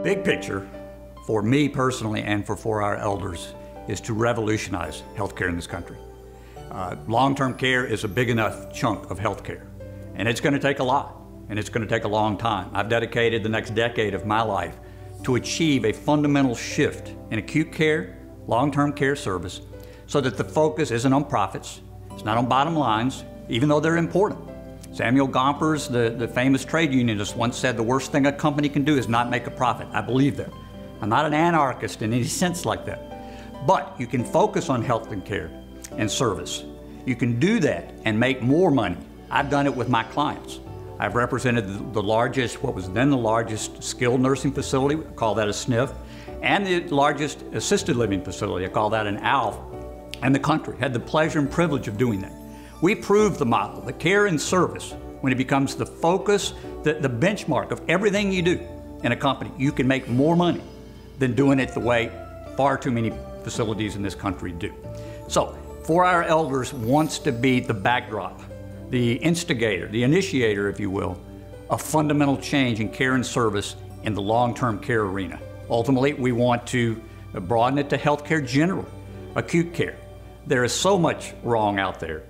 Big picture, for me personally and for 4OurElders, is to revolutionize healthcare in this country. Long-term care is a big enough chunk of healthcare, and it's going to take a lot, and it's going to take a long time. I've dedicated the next decade of my life to achieve a fundamental shift in acute care, long-term care service, so that the focus isn't on profits, it's not on bottom lines, even though they're important. Samuel Gompers, the famous trade unionist, once said the worst thing a company can do is not make a profit. I believe that. I'm not an anarchist in any sense like that. But you can focus on health and care and service. You can do that and make more money. I've done it with my clients. I've represented the largest, what was then the largest skilled nursing facility, I call that a SNF, and the largest assisted living facility, I call that an ALF, in the country. Had the pleasure and privilege of doing that. We proved the model, the care and service, when it becomes the focus, the benchmark of everything you do in a company, you can make more money than doing it the way far too many facilities in this country do. So, 4OurElders wants to be the backdrop, the instigator, the initiator, if you will, of fundamental change in care and service in the long-term care arena. Ultimately, we want to broaden it to healthcare generally, acute care. There is so much wrong out there.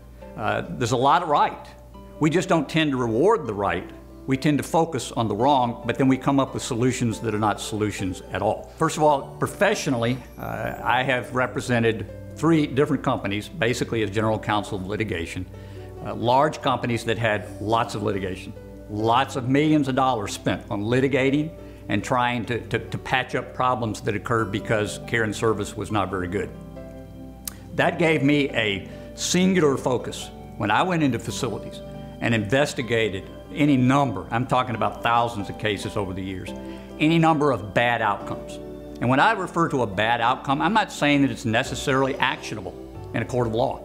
There's a lot of right. We just don't tend to reward the right. We tend to focus on the wrong, but then we come up with solutions that are not solutions at all. First of all, professionally, I have represented 3 different companies, basically as general counsel of litigation. Large companies that had lots of litigation, lots of millions of dollars spent on litigating and trying to patch up problems that occurred because care and service was not very good. That gave me a singular focus when I went into facilities and investigated any number, I'm talking about thousands of cases over the years, any number of bad outcomes. And when I refer to a bad outcome, I'm not saying that it's necessarily actionable in a court of law.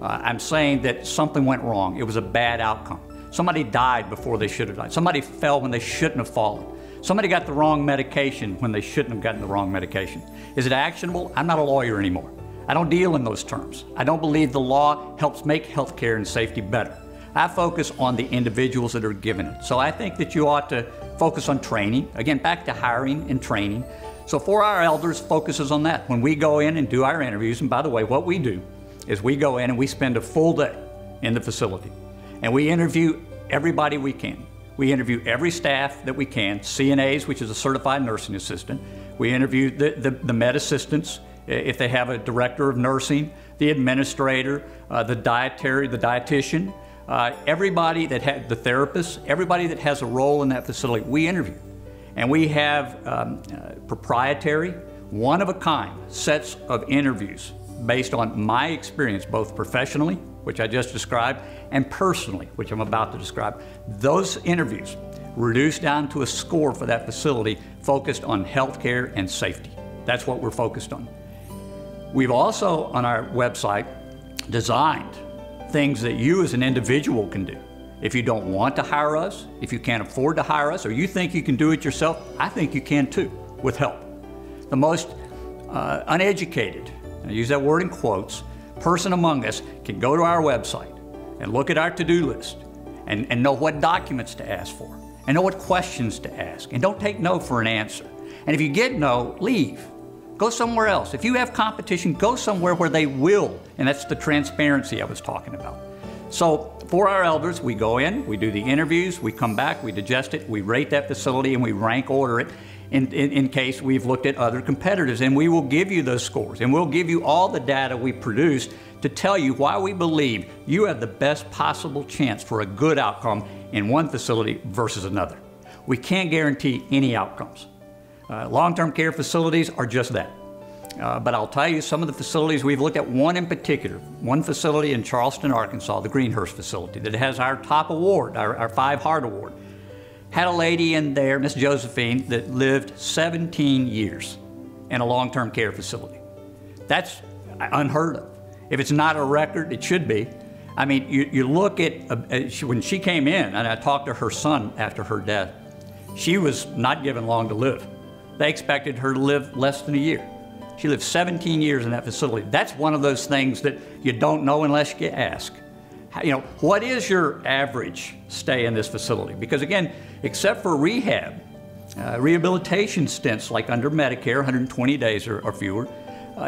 I'm saying that something went wrong. It was a bad outcome. Somebody died before they should have died. Somebody fell when they shouldn't have fallen. Somebody got the wrong medication when they shouldn't have gotten the wrong medication. Is it actionable? I'm not a lawyer anymore. I don't deal in those terms. I don't believe the law helps make healthcare and safety better. I focus on the individuals that are given it. So I think that you ought to focus on training. Again, back to hiring and training. So 4OurElders focuses on that. When we go in and do our interviews, and by the way, what we do is we go in and we spend a full day in the facility. And we interview everybody we can. We interview every staff that we can, CNAs, which is a certified nursing assistant. We interview the med assistants, if they have a director of nursing, the administrator, the dietary, the dietitian, everybody that had the therapist, everybody that has a role in that facility, we interview. And we have proprietary, one-of-a-kind sets of interviews based on my experience, both professionally, which I just described, and personally, which I'm about to describe. Those interviews reduced down to a score for that facility focused on healthcare and safety. That's what we're focused on. We've also, on our website, designed things that you as an individual can do. If you don't want to hire us, if you can't afford to hire us, or you think you can do it yourself, I think you can too, with help. The most uneducated, I use that word in quotes, person among us can go to our website and look at our to-do list and know what documents to ask for, and know what questions to ask, and don't take no for an answer. And if you get no, leave. Go somewhere else. If you have competition, go somewhere where they will, and that's the transparency I was talking about. So 4OurElders, we go in, we do the interviews, we come back, we digest it, we rate that facility, and we rank order it in case we've looked at other competitors. And we will give you those scores, and we'll give you all the data we produced to tell you why we believe you have the best possible chance for a good outcome in one facility versus another. We can't guarantee any outcomes. Long-term care facilities are just that. But I'll tell you, some of the facilities we've looked at, one in particular, one facility in Charleston, Arkansas, the Greenhurst facility, that has our top award, our 5 Heart Award, had a lady in there, Miss Josephine, that lived 17 years in a long-term care facility. That's unheard of. If it's not a record, it should be. I mean, you look at, when she came in, and I talked to her son after her death, she was not given long to live. They expected her to live less than a year. She lived 17 years in that facility. That's one of those things that you don't know unless you ask. You know, what is your average stay in this facility? Because again, except for rehab, Rehabilitation stints, like under Medicare, 120 days or fewer,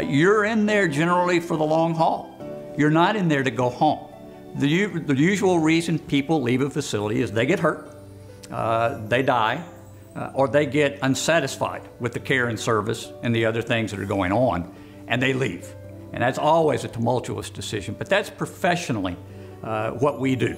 you're in there generally for the long haul. You're not in there to go home. The usual reason people leave a facility is they get hurt, they die, or they get unsatisfied with the care and service and the other things that are going on, and they leave. And that's always a tumultuous decision, but that's professionally what we do.